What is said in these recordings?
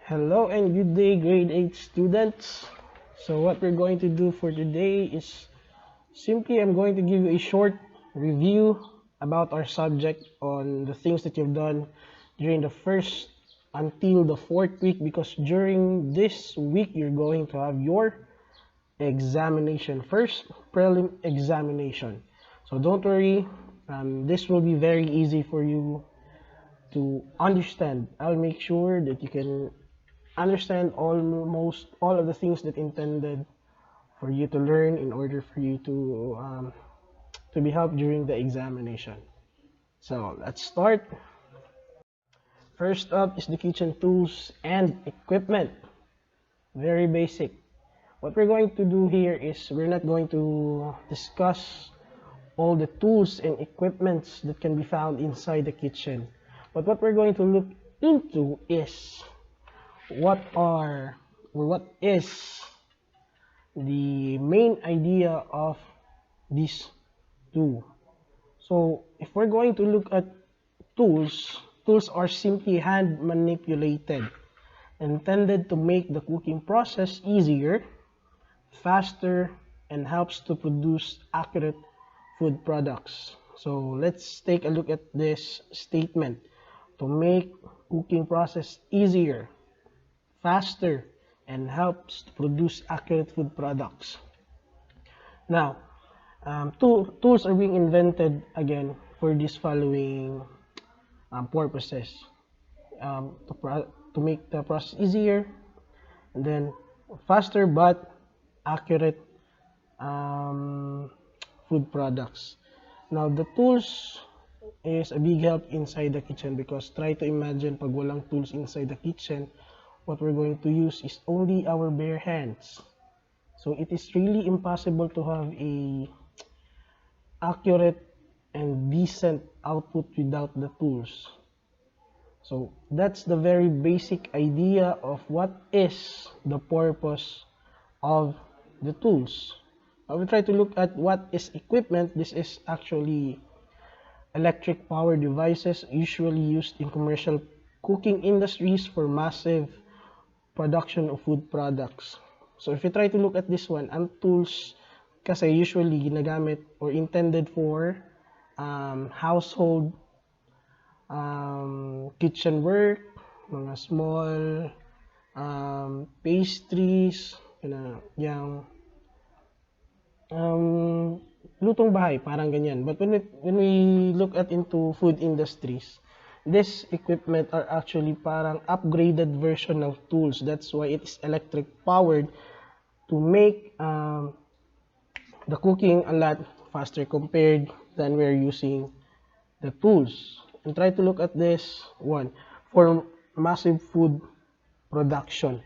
Hello and good day, grade 8 students. So what we're going to do for today is simply I'm going to give you a short review about our subject on the things that you've done during the first until the fourth week, because during this week you're going to have your examination, first prelim examination. So don't worry, this will be very easy for you to understand. I'll make sure that you can understand almost all of the things that intended for you to learn in order for you to be helped during the examination. So let's start. First up is the kitchen tools and equipment. Very basic. What we're going to do here is we're not going to discuss all the tools and equipments that can be found inside the kitchen. But what we're going to look into is what is the main idea of these two. So if we're going to look at tools are simply hand manipulated, intended to make the cooking process easier, faster, and helps to produce accurate food products. So let's take a look at this statement. To make cooking process easier, faster, and helps to produce accurate food products. Now, tools are being invented again for these following purposes. To make the process easier, and then faster but accurate food products. Now, the tools is a big help inside the kitchen, because try to imagine pag walang tools inside the kitchen, what we're going to use is only our bare hands. So it is really impossible to have a accurate and decent output without the tools. So that's the very basic idea of what is the purpose of the tools. Now we try to look at what is equipment. This is actually electric power devices usually used in commercial cooking industries for massive production of food products. So if you try to look at this one, ang tools kasi usually ginagamit or intended for household kitchen work, mga small pastries, yung lutong bahay, parang ganyan. But when we look at into food industries, this equipment are actually parang upgraded version of tools. That's why it's electric powered to make the cooking a lot faster compared than we're using the tools. And try to look at this one for massive food production.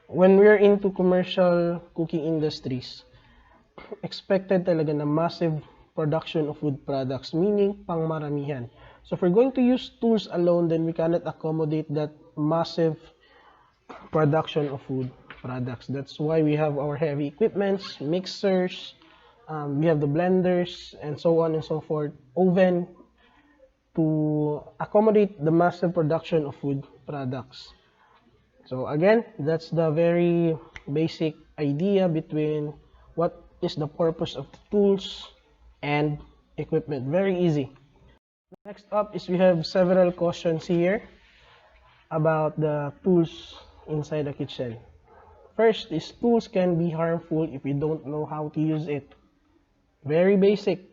When we're into commercial cooking industries, expected talaga na massive production of food products, meaning pangmaramihan. So if we're going to use tools alone, then we cannot accommodate that massive production of food products. That's why we have our heavy equipments, mixers, we have the blenders, and so on and so forth, oven, to accommodate the massive production of food products. So again, that's the very basic idea between what is the purpose of the tools and equipment. Very easy. Next up is we have several questions here about the tools inside the kitchen. First is tools can be harmful if you don't know how to use it. Very basic.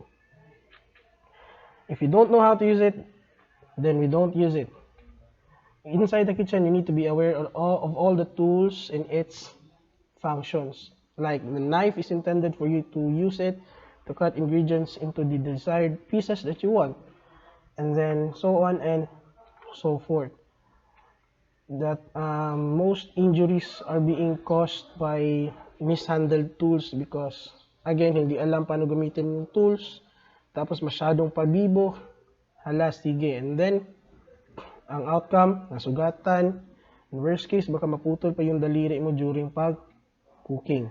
If you don't know how to use it, then we don't use it. Inside the kitchen, you need to be aware of all the tools and its functions. Like the knife is intended for you to use it to cut ingredients into the desired pieces that you want, and then so on and so forth. That most injuries are being caused by mishandled tools, because again, hindi alam paano gamitin yung tools, tapos masyadong pabibo, hala, sige, and then ang outcome, nasugatan, in worst case, baka maputol pa yung daliri mo during pag-cooking.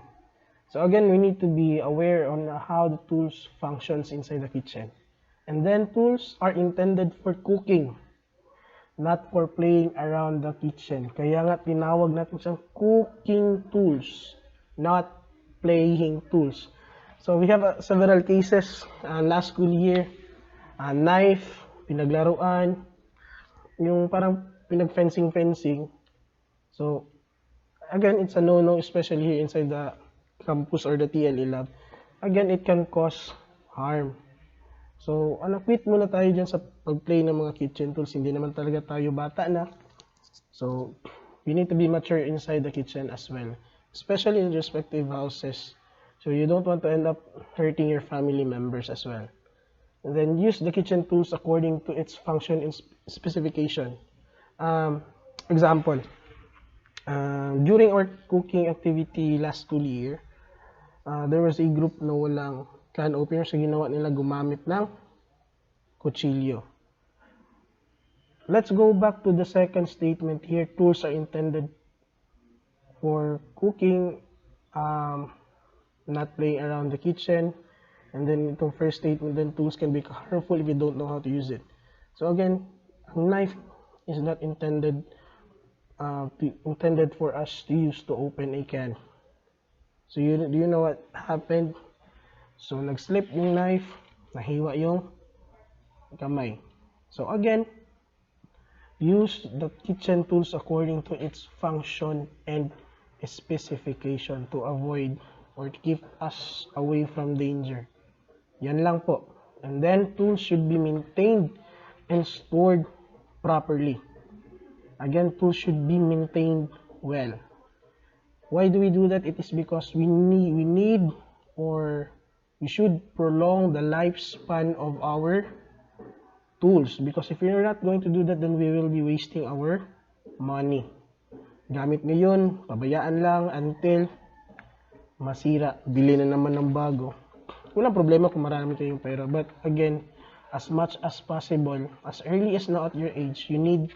So again, we need to be aware on how the tools functions inside the kitchen. And then tools are intended for cooking. not for playing around the kitchen. Kaya nga tinawag natin siyang cooking tools, not playing tools. So we have several cases last school year, knife, pinaglaruan, yung parang pinag-fencing. So again, it's a no-no, especially here inside the campus or the TLE lab. Again, it can cause harm. So, quit muna tayo dyan sa pag-play ng mga kitchen tools. Hindi naman talaga tayo bata na. So, we need to be mature inside the kitchen as well, especially in respective houses. So, you don't want to end up hurting your family members as well. And then, use the kitchen tools according to its function and specification. Example, during our cooking activity last school year, there was a group na walang can opener, so ginawa nila gumamit ng kutsilyo. Let's go back to the second statement here. Tools are intended for cooking, not playing around the kitchen. And then itong first statement, then tools can be harmful if you don't know how to use it. So again, a knife is not intended for us to use to open a can. So do you know what happened? So nag-slip yung knife, nahiwa yung kamay. So again, use the kitchen tools according to its function and specification to avoid or to keep us away from danger. Yan lang po. And then tools should be maintained and stored properly. Again, tools should be maintained well. Why do we do that? It is because we need or we should prolong the lifespan of our tools. Because if you're not going to do that, then we will be wasting our money. Gamit ngayon, pabayaan lang until masira. Bili na naman ng bago. Walang problema kung marami kayong pera. But again, as much as possible, as early as now at your age, you need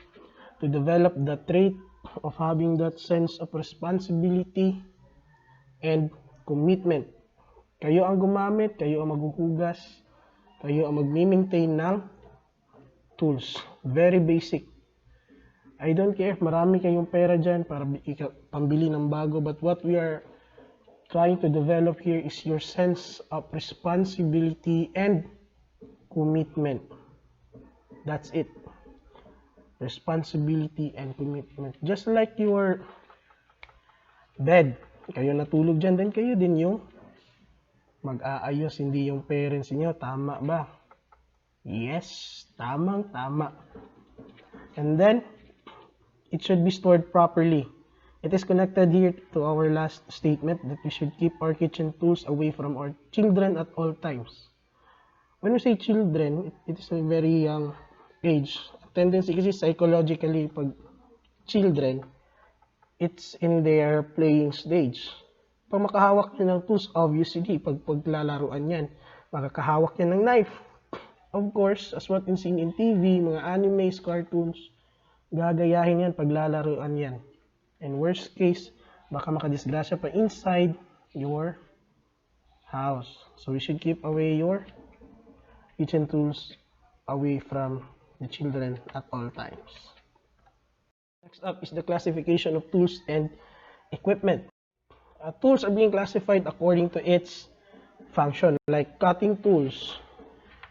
to develop the trait of having that sense of responsibility and commitment. Kayo ang gumamit, kayo ang maghuhugas, kayo ang mag-maintain ng tools. Very basic. I don't care if marami kayong pera dyan para pambili ng bago, but what we are trying to develop here is your sense of responsibility and commitment. That's it. Responsibility and commitment. Just like your bed. Kayo natulog dyan, then kayo din yung mag-aayos, hindi yung parents niyo. Tama ba? Yes, tamang-tama. And then, it should be stored properly. It is connected here to our last statement that we should keep our kitchen tools away from our children at all times. When we say children, it is a very young age. Tendency kasi psychologically, pag children, it's in their playing stage. Pag makahawak nyo ng tools, obviously, pag paglalaruan yan, makakahawak yan ng knife. Of course, as what is seen in TV, mga animes, cartoons, gagayahin yan, paglalaruan yan. And worst case, baka makadisgrasya pa inside your house. So we should keep away your kitchen tools away from the children at all times. Next up is the classification of tools and equipment. Tools are being classified according to its function, like cutting tools.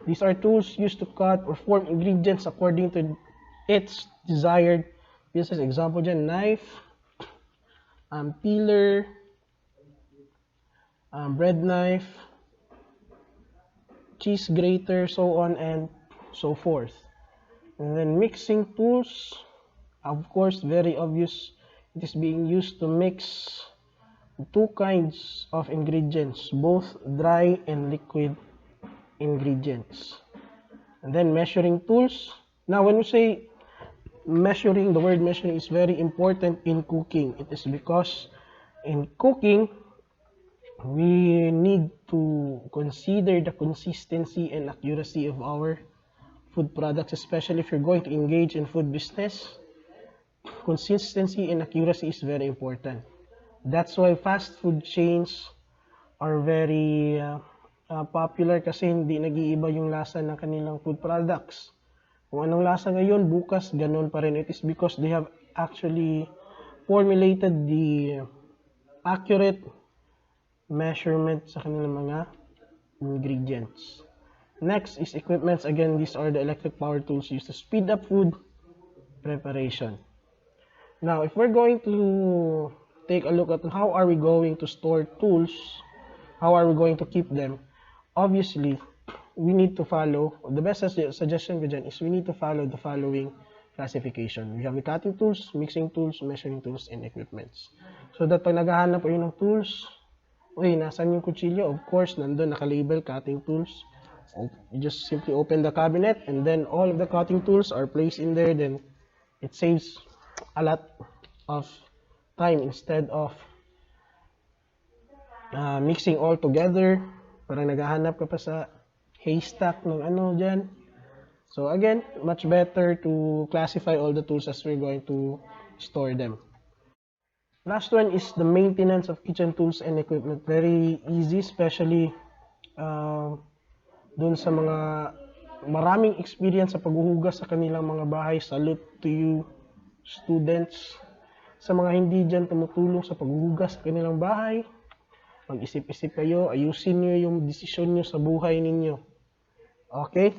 These are tools used to cut or form ingredients according to its desired uses. Example dyan, knife, peeler, bread knife, cheese grater, so on and so forth. And then mixing tools, of course, very obvious. It is being used to mix two kinds of ingredients, both dry and liquid ingredients. And then measuring tools. Now, when we say measuring, the word measuring is very important in cooking. It is because in cooking, we need to consider the consistency and accuracy of our food products, especially if you're going to engage in food business. Consistency and accuracy is very important. That's why fast food chains are very popular kasi hindi nag-iiba yung lasa ng kanilang food products. Kung anong lasa ngayon, bukas ganun pa rin. It is because they have actually formulated the accurate measurement sa kanilang mga ingredients. Next is equipments. Again, these are the electric power tools used to speed up food preparation. Now, if we're going to take a look at how are we going to store tools, how are we going to keep them, obviously, we need to follow, the best suggestion ko dyan is we need to follow the following classification. We have the cutting tools, mixing tools, measuring tools, and equipments. So that pag naghahanap kayo ng tools, uy, nasan yung kutsilyo? Of course, nandun naka-label cutting tools. You just simply open the cabinet and then all of the cutting tools are placed in there. Then it saves a lot of time instead of mixing all together. Parang naghahanap ka pa sa haystack ng ano dyan. So again, much better to classify all the tools as we're going to store them. Last one is the maintenance of kitchen tools and equipment. Very easy, especially dun sa mga maraming experience sa paghuhugas sa kanilang mga bahay. Salute to you, students. Sa mga hindi dyan tumutulong sa paghuhugas sa kanilang bahay, mag-isip-isip kayo, ayusin nyo yung desisyon nyo sa buhay ninyo. Okay?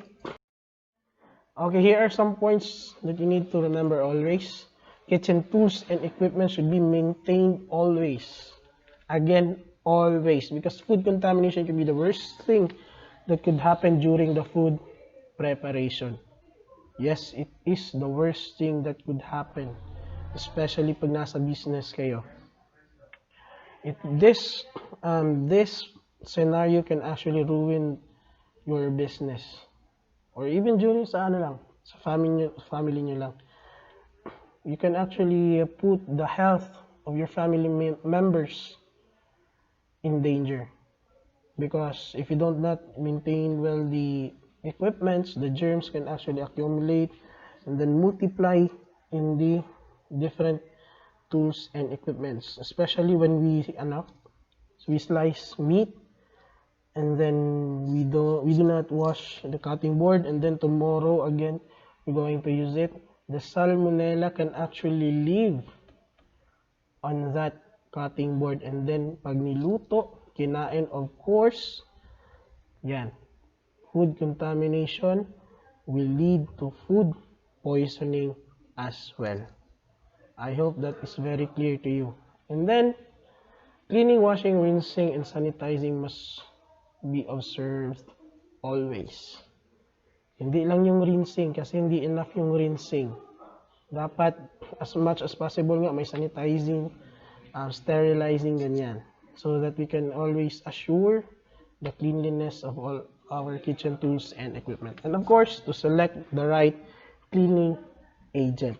Okay, here are some points that you need to remember always. Kitchen tools and equipment should be maintained always. Again, always. Because food contamination can be the worst thing that could happen during the food preparation. Yes, it is the worst thing that could happen. Especially pag nasa business kayo. This scenario can actually ruin your business. Or even during sa ano lang, sa family nyo lang. You can actually put the health of your family members in danger. Because if you don't not maintain well the equipments, the germs can actually accumulate and then multiply in the different tools and equipments. Especially when we slice meat and then we do not wash the cutting board, and then tomorrow again we're going to use it. The salmonella can actually live on that cutting board, and then pag niluto, kinain, of course, yan, food contamination will lead to food poisoning as well. I hope that is very clear to you. And then, cleaning, washing, rinsing, and sanitizing must be observed always. Hindi lang yung rinsing, kasi hindi enough yung rinsing. Dapat, as much as possible nga, may sanitizing, sterilizing, ganyan. So that we can always assure the cleanliness of all our kitchen tools and equipment. And of course, to select the right cleaning agent.